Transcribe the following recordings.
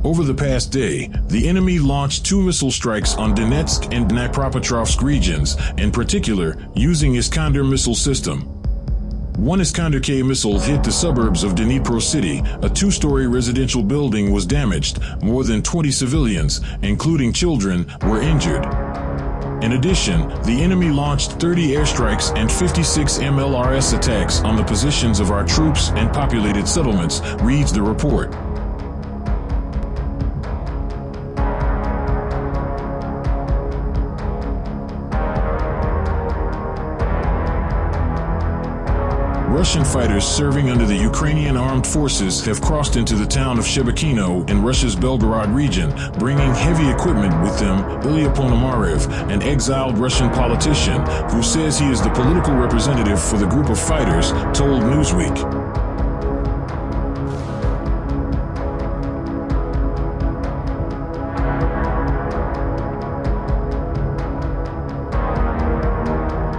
Over the past day, the enemy launched 2 missile strikes on Donetsk and Dnipropetrovsk regions, in particular using Iskander missile system. One Iskander-K missile hit the suburbs of Dnipro city. A 2-story residential building was damaged. More than 20 civilians, including children, were injured. In addition, the enemy launched 30 airstrikes and 56 MLRS attacks on the positions of our troops and populated settlements, reads the report. Russian fighters serving under the Ukrainian armed forces have crossed into the town of Shebekino in Russia's Belgorod region, bringing heavy equipment with them. Ilya Ponomarev, an exiled Russian politician who says he is the political representative for the group of fighters, told Newsweek.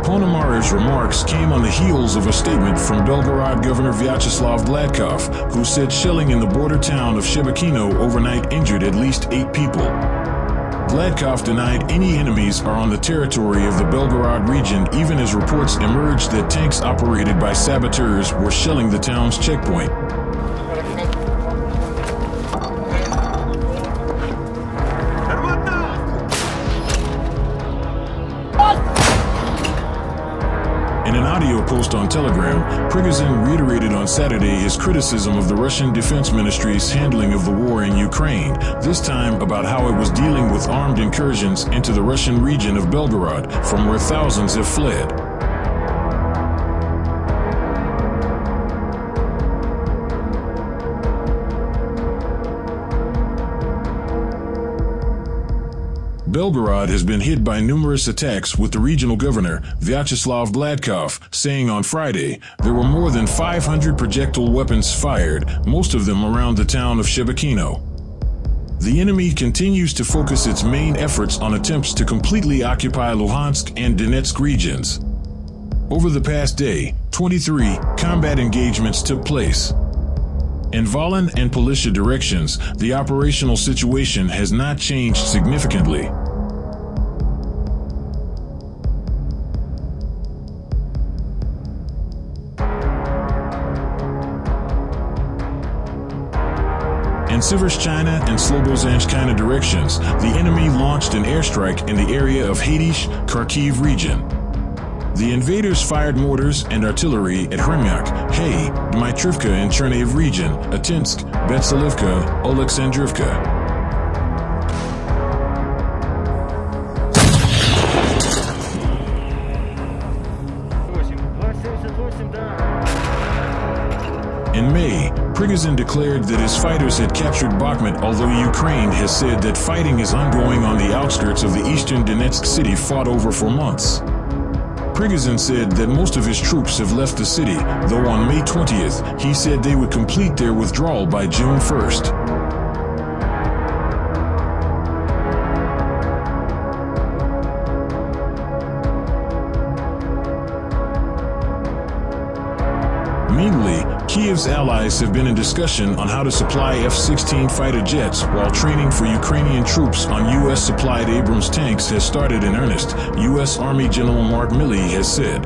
Ponomarev's remarks came on the heels of a statement from Belgorod Governor Vyacheslav Gladkov, who said shelling in the border town of Shebekino overnight injured at least 8 people. Gladkov denied any enemies are on the territory of the Belgorod region, even as reports emerged that tanks operated by saboteurs were shelling the town's checkpoint. In an audio post on Telegram, Prigozhin reiterated on Saturday his criticism of the Russian Defense Ministry's handling of the war in Ukraine, this time about how it was dealing with armed incursions into the Russian region of Belgorod, from where thousands have fled. Belgorod has been hit by numerous attacks, with the regional governor, Vyacheslav Gladkov, saying on Friday there were more than 500 projectile weapons fired, most of them around the town of Shebekino. The enemy continues to focus its main efforts on attempts to completely occupy Luhansk and Donetsk regions. Over the past day, 23 combat engagements took place. In Volyn and Polishcha directions, the operational situation has not changed significantly. In Severshchina and Slobozhanskina directions, the enemy launched an airstrike in the area of Haidish, Kharkiv region. The invaders fired mortars and artillery at Hremyak, Hay, Dmitrivka in Chernihiv region, Atinsk, Betsalivka, Oleksandrivka. In May, Prigozhin declared that his fighters had captured Bakhmut, although Ukraine has said that fighting is ongoing on the outskirts of the eastern Donetsk city fought over for months. Prigozhin said that most of his troops have left the city, though on May 20th, he said they would complete their withdrawal by June 1st. Meanwhile, Kiev's allies have been in discussion on how to supply F-16 fighter jets, while training for Ukrainian troops on U.S.-supplied Abrams tanks has started in earnest, U.S. Army General Mark Milley has said.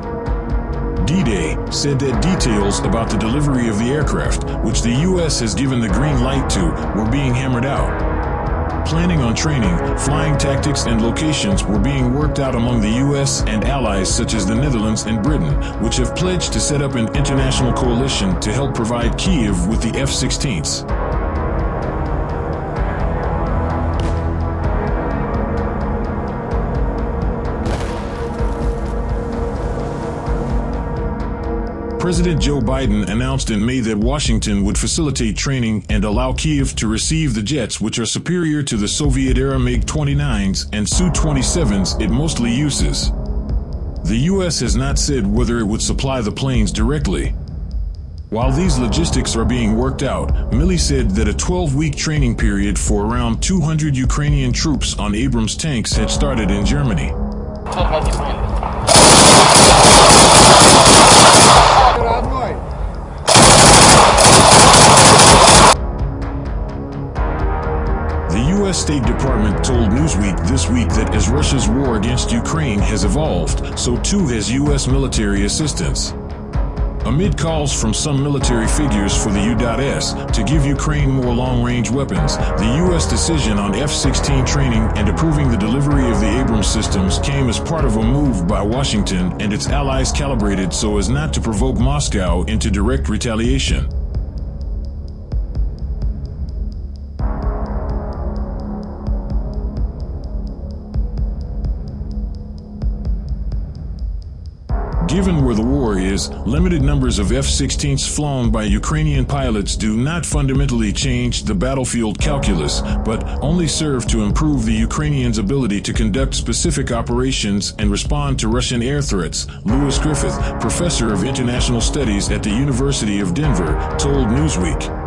D-Day said that details about the delivery of the aircraft, which the U.S. has given the green light to, were being hammered out. Planning on training, flying tactics and locations were being worked out among the U.S. and allies such as the Netherlands and Britain, which have pledged to set up an international coalition to help provide Kiev with the F-16s. President Joe Biden announced in May that Washington would facilitate training and allow Kiev to receive the jets, which are superior to the Soviet-era MiG-29s and Su-27s it mostly uses. The U.S. has not said whether it would supply the planes directly. While these logistics are being worked out, Milley said that a 12-week training period for around 200 Ukrainian troops on Abrams tanks had started in Germany. U.S. State Department told Newsweek this week that as Russia's war against Ukraine has evolved, so too has U.S. military assistance. Amid calls from some military figures for the U.S. to give Ukraine more long-range weapons, the U.S. decision on F-16 training and approving the delivery of the Abrams systems came as part of a move by Washington and its allies calibrated so as not to provoke Moscow into direct retaliation. Given where the war is, limited numbers of F-16s flown by Ukrainian pilots do not fundamentally change the battlefield calculus, but only serve to improve the Ukrainians' ability to conduct specific operations and respond to Russian air threats, Lewis Griffith, professor of international studies at the University of Denver, told Newsweek.